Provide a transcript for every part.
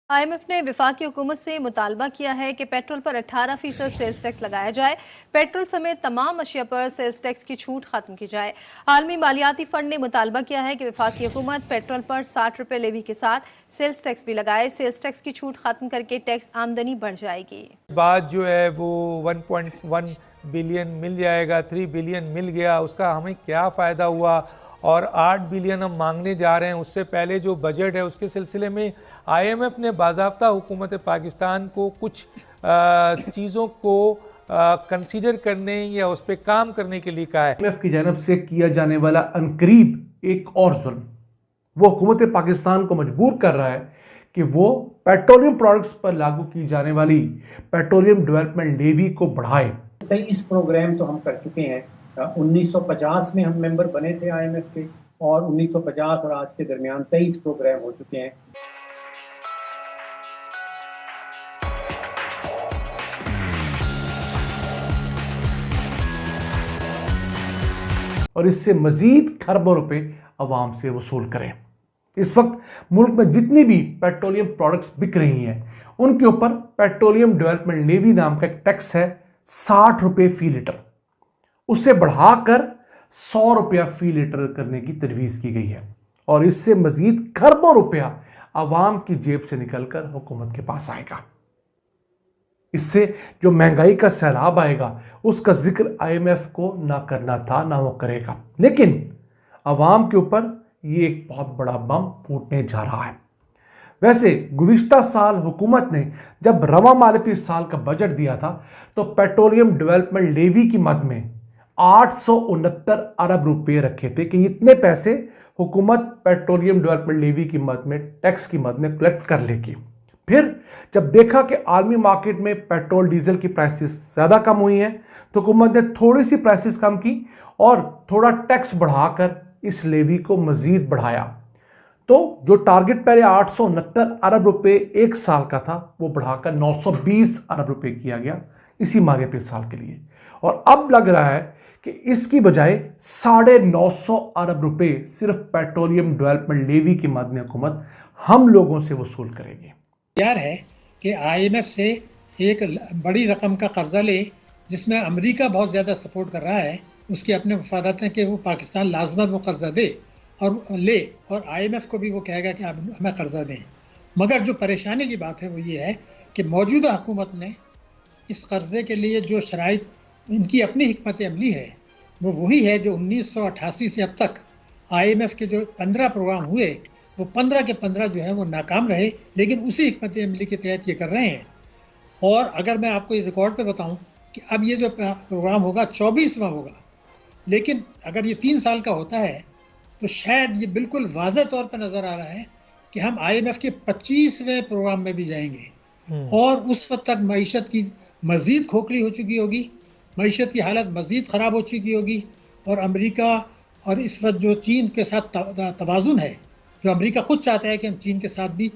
IMF ने वफाकी हुकूमत से मुतालबा किया है कि पेट्रोल पर 18% सेल्स टैक्स लगाया जाए। पेट्रोल समेत तमाम अशिया पर सेल्स टैक्स की छूट खत्म की जाए। आलमी मालियाती फंड ने मुतालबा किया है कि वफाकी हुकूमत पेट्रोल पर 60 रुपये लेवी के साथ सेल्स टैक्स भी लगाए। सेल्स टैक्स की छूट खत्म करके टैक्स आमदनी बढ़ जाएगी। बाद जो है वो 1.1 बिलियन मिल जाएगा, 3 बिलियन मिल गया, उसका हमें क्या फ़ायदा हुआ? और 8 बिलियन हम मांगने जा रहे हैं। उससे पहले जो बजट है उसके सिलसिले में आईएमएफ ने बाज़ाब्ता हुकूमत पाकिस्तान को कुछ चीज़ों को कंसीडर करने या उस पर काम करने के लिए कहा है। आईएमएफ की जानब से किया जाने वाला अनकरीब एक और जुल्म वो हुकूमत पाकिस्तान को मजबूर कर रहा है कि वो पेट्रोलियम प्रोडक्ट्स पर लागू की जाने वाली पेट्रोलियम डेवलपमेंट लेवी को बढ़ाए। 23 प्रोग्राम तो हम कर चुके हैं। 1950 में हम मेंबर बने थे आईएमएफ के, और 1950 और आज के दरमियान 23 प्रोग्राम हो चुके हैं। और इससे मजीद खरबों रुपए अवाम से वसूल करें। इस वक्त मुल्क में जितनी भी पेट्रोलियम प्रोडक्ट्स बिक रही हैं उनके ऊपर पेट्रोलियम डेवलपमेंट लेवी नाम का एक टैक्स है 60 रुपये फी लीटर। उसे बढ़ाकर 100 रुपया फी लीटर करने की तजवीज़ की गई है और इससे मजीद खरबों रुपया आवाम की जेब से निकलकर हुकूमत के पास आएगा। इससे जो महंगाई का सैलाब आएगा उसका जिक्र आईएमएफ को ना करना था, ना वो करेगा, लेकिन आवाम के ऊपर ये एक बहुत बड़ा बम फूटने जा रहा है। वैसे गुज़िश्ता साल हुकूमत ने जब रवा मालिकी साल का बजट दिया था तो पेट्रोलियम डेवलपमेंट लेवी की मद में 869 अरब रुपए रखे थे कि इतने पैसे हुकूमत पेट्रोलियम डेवलपमेंट लेवी की मद में, टैक्स की मद में कलेक्ट कर लेगी। फिर जब देखा कि आलमी मार्केट में पेट्रोल डीजल की प्राइसेस ज़्यादा कम हुई हैं तो हुकूमत ने थोड़ी सी प्राइसेस कम की और थोड़ा टैक्स बढ़ाकर इस लेवी को मजीद बढ़ाया। तो जो टारगेट पहले 869 अरब रुपए एक साल का था वो बढ़ाकर 920 अरब रुपए किया गया इसी मालियाती साल के लिए। और अब लग रहा है कि इसकी बजाय 950 अरब रुपए सिर्फ पेट्रोलियम डेवलपमेंट लेवी की मद में हुकूमत हम लोगों से वसूल करेगी। तैयार है कि आईएमएफ से एक बड़ी रकम का कर्जा ले, जिसमें अमेरिका बहुत ज़्यादा सपोर्ट कर रहा है। उसके अपने मफादात हैं कि वो पाकिस्तान लाजमत वो कर्जा दे और ले, और आईएमएफ को भी वो कहेगा कि आप हमें कर्जा दें। मगर जो परेशानी की बात है वो ये है कि मौजूदा हुकूमत ने इस कर्जे के लिए जो शराइत, इनकी अपनी हिकमत अमली है, वो वही है जो 1988 से अब तक आईएमएफ के जो 15 प्रोग्राम हुए वो 15 के 15 जो है वो नाकाम रहे, लेकिन उसी हिकमत अमली के तहत ये कर रहे हैं। और अगर मैं आपको रिकॉर्ड पे बताऊं कि अब ये जो प्रोग्राम होगा 24वां होगा, लेकिन अगर ये 3 साल का होता है तो शायद ये बिल्कुल वाज़ह तौर पर नज़र आ रहा है कि हम आईएमएफ के 25वें प्रोग्राम में भी जाएंगे। और उस वक्त तक मईशत की मज़ीद खोखली हो चुकी होगी, मईशत की हालत मज़ीद ख़राब हो चुकी होगी, और अमेरिका और इस वक्त जो चीन के साथ तवाज़ुन है, जो अमेरिका खुद चाहता है कि हम चीन के साथ भी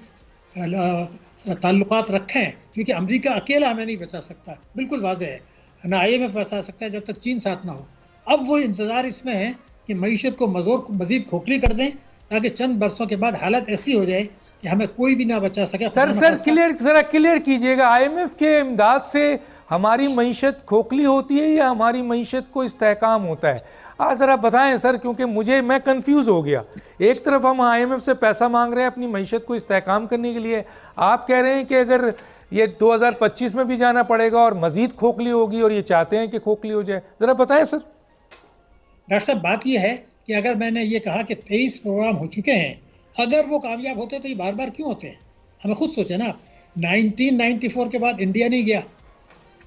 ताल्लुकात रखें, क्योंकि अमेरिका अकेला हमें नहीं बचा सकता, बिल्कुल वाज़ेह है, ना आईएमएफ बचा सकता है जब तक चीन साथ ना हो। अब वो इंतज़ार इसमें है कि मईशत को मज़ीद खोखली कर दें ताकि चंद बरसों के बाद हालत ऐसी हो जाए कि हमें कोई भी ना बचा सके। सर क्लियर कीजिएगा, आईएमएफ के इमदाद से हमारी मईशत खोखली होती है या हमारी मईशत को इस्तेहकाम होता है? आज ज़रा बताएं सर, क्योंकि मैं कंफ्यूज हो गया। एक तरफ हम आईएमएफ से पैसा मांग रहे हैं अपनी मईशत को इस्तेहकाम करने के लिए, आप कह रहे हैं कि अगर ये 2025 में भी जाना पड़ेगा और मज़ीद खोखली होगी, और ये चाहते हैं कि खोखली हो जाए। ज़रा बताएं सर। डॉक्टर साहब, बात यह है कि अगर मैंने ये कहा कि 23 प्रोग्राम हो चुके हैं, अगर वो कामयाब होते तो ये बार बार क्यों होते हैं? हमें खुद सोचे ना। 1994 के बाद इंडिया नहीं गया,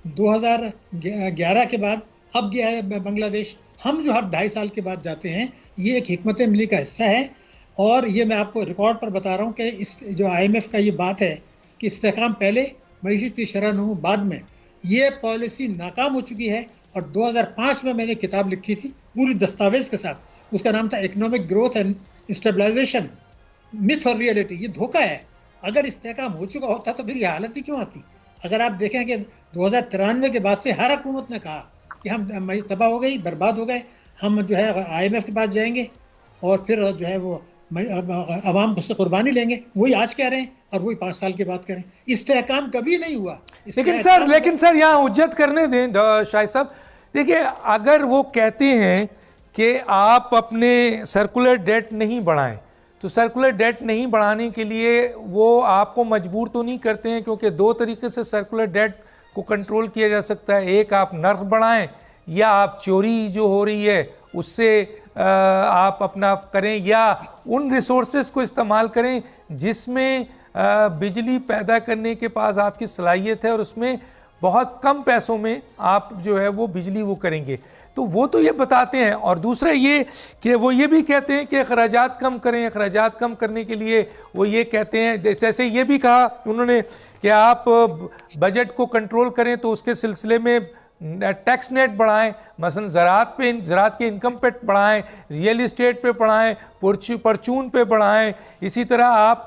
2011 के बाद अब गया है बांग्लादेश। हम जो हर 2.5 साल के बाद जाते हैं, ये एक हिकमत अमली का हिस्सा है। और ये मैं आपको रिकॉर्ड पर बता रहा हूँ कि इस जो आईएमएफ का ये बात है कि इस्तेहकाम पहले, मईशत की शरह नमू बाद में, ये पॉलिसी नाकाम हो चुकी है। और 2005 में मैंने किताब लिखी थी पूरी दस्तावेज के साथ, उसका नाम था economic growth and stabilisation, myth और रियलिटी। ये धोखा है। अगर इस्तेहकाम हो चुका होता तो फिर ये हालत ही क्यों आती? अगर आप देखें कि 2093 के बाद से हर हुकूमत ने कहा कि हम तबाह हो गई, बर्बाद हो गए, हम जो है आईएमएफ के पास जाएंगे और फिर जो है वो अवाम से कुर्बानी लेंगे, वही आज कह रहे हैं और वही 5 साल के बाद करें। इस्तेहकाम कभी नहीं हुआ। लेकिन सर यहाँ हुज्जत करने दें शाहिद साहब। देखिए, अगर वो कहते हैं कि आप अपने सर्कुलर डेट नहीं बढ़ाएं, तो सर्कुलर डेट नहीं बढ़ाने के लिए वो आपको मजबूर तो नहीं करते हैं, क्योंकि 2 तरीके से सर्कुलर डेट को कंट्रोल किया जा सकता है। एक, आप नर्ख बढ़ाएं, या आप चोरी जो हो रही है उससे आप अपना करें, या उन रिसोर्सेज को इस्तेमाल करें जिसमें बिजली पैदा करने के पास आपकी सलाहियत है और उसमें बहुत कम पैसों में आप जो है वो बिजली वो करेंगे। तो वो तो ये बताते हैं। और दूसरा ये कि वो ये भी कहते हैं कि अखराजात कम करें। अखराजात कम करने के लिए वो ये कहते हैं, जैसे ये भी कहा उन्होंने कि आप बजट को कंट्रोल करें, तो उसके सिलसिले में टैक्स नेट बढ़ाएं, मसलन ज़राअत के इनकम पे बढ़ाएं, रियल इस्टेट पे बढ़ाएं, परचून पे बढ़ाएं। इसी तरह आप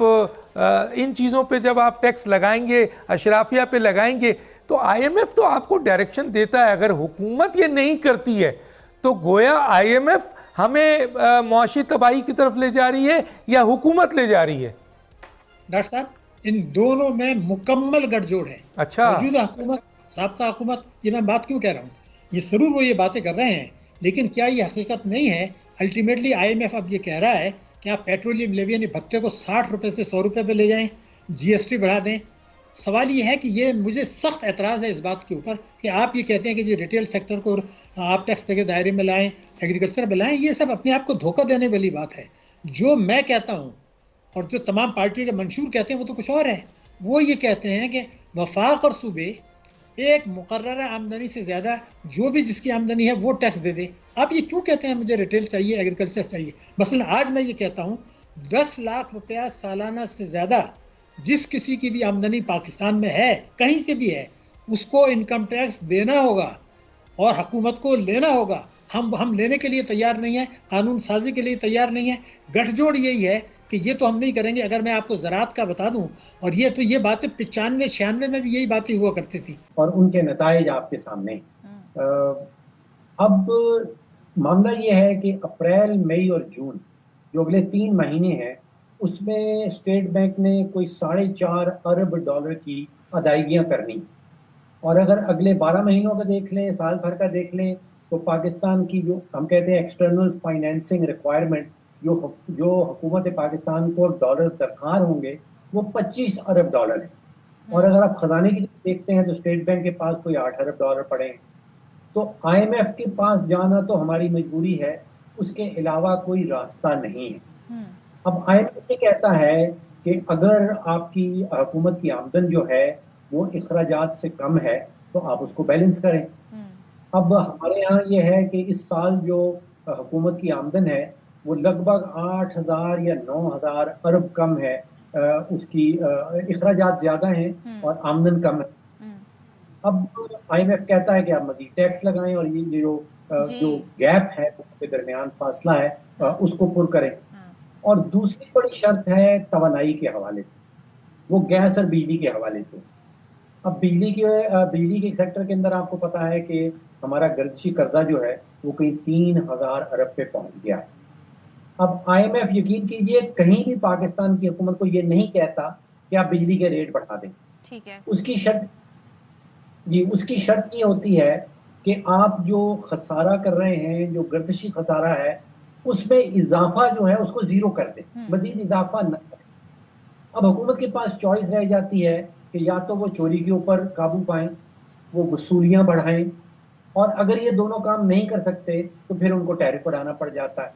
इन चीज़ों पे जब आप टैक्स लगाएंगे, अशराफिया पे लगाएंगे, तो IMF तो आपको डायरेक्शन देता है। अगर हुकूमत ये नहीं करती है तो गोया IMF हमें मुआशी तबाही की तरफ ले जा रही है या हुकूमत ले जा रही है? डॉक्टर साहब, इन दोनों में मुकम्मल गठजोड़ है। अच्छा, मौजूदा हुकूमत, साबका हुकूमत, ये मैं बात क्यों कह रहा हूँ, ये जरूर वो ये बातें कर रहे हैं, लेकिन क्या ये हकीकत नहीं है? अल्टीमेटली IMF अब ये कह रहा है कि आप पेट्रोलियम लेवी यानी भत्ते को 60 रुपए से 100 रुपए पे ले जाएं, GST बढ़ा दें। सवाल ये है कि ये मुझे सख्त एतराज़ है इस बात के ऊपर कि आप ये कहते हैं कि जी रिटेल सेक्टर को आप टैक्स के दायरे में लाएं, एग्रीकल्चर में लाएं। ये सब अपने आप को धोखा देने वाली बात है। जो मैं कहता हूँ और जो तमाम पार्टियों के मंशूर कहते हैं वो तो कुछ और है। वो ये कहते हैं कि वफाक और सूबे एक मुकर्ररा आमदनी से ज़्यादा जो भी जिसकी आमदनी है वो टैक्स दे दे। आप ये क्यों कहते हैं मुझे रिटेल चाहिए, एग्रीकल्चर चाहिए? मसलन आज मैं ये कहता हूँ 10 लाख रुपया सालाना से ज़्यादा जिस किसी की भी आमदनी पाकिस्तान में है, कहीं से भी है, उसको इनकम टैक्स देना होगा और हुकूमत को लेना होगा। हम लेने के लिए तैयार नहीं है, कानून साजी के लिए तैयार नहीं है। गठजोड़ यही है कि ये तो हम नहीं करेंगे। अगर मैं आपको ज़राअत का बता दूं, और ये बातें 95-96 में भी यही बातें हुआ करती थी और उनके नताइज आपके सामने। अब मामला ये है कि अप्रैल, मई और जून जो अगले 3 महीने हैं, उसमें स्टेट बैंक ने कोई 4.5 अरब डॉलर की अदायगियाँ करनी। और अगर अगले 12 महीनों का देख लें, साल भर का देख लें, तो पाकिस्तान की जो हम कहते हैं एक्सटर्नल फाइनेंसिंग रिक्वायरमेंट, जो हुकूमत पाकिस्तान को डॉलर दरकार होंगे, वो 25 अरब डॉलर है। और अगर आप खजाने की देखते हैं तो स्टेट बैंक के पास कोई 8 अरब डॉलर पड़े हैं। तो IMF के पास जाना तो हमारी मजबूरी है, उसके अलावा कोई रास्ता नहीं है। अब IMF ये कहता है कि अगर आपकी हुकूमत की आमदन जो है वो अखराजात से कम है तो आप उसको बैलेंस करें। अब हमारे यहाँ ये है कि इस साल जो हुकूमत की आमदन है वो लगभग 8,000 या 9,000 अरब कम है। उसकी अखराजात ज़्यादा हैं और आमदन कम है। अब IMF कहता है कि आप मज़ीद टैक्स लगाएं और ये जो गैप है उसके दरमियान फासला है उसको पुर करें। और दूसरी बड़ी शर्त है तवानाई के हवाले से, वो गैस और बिजली के हवाले से। अब बिजली के सेक्टर के अंदर आपको पता है कि हमारा गर्दिशी कर्जा जो है वो कहीं 3,000 अरब पे पहुंच गया है। अब IMF यकीन कीजिए कहीं भी पाकिस्तान की हुकूमत को ये नहीं कहता कि आप बिजली के रेट बढ़ा दें। ठीक है। उसकी शर्त ये होती है कि आप जो खसारा कर रहे हैं, जो गर्दिशी खसारा है, उसमें इजाफा जो है उसको जीरो कर दें, मजीद इजाफा न करें। अब हुकूमत के पास चॉइस रह जाती है कि या तो वो चोरी के ऊपर काबू पाएं, वो वसूलियां बढ़ाएं, और अगर ये दोनों काम नहीं कर सकते तो फिर उनको टैरिफ बढ़ाना पड़ जाता है।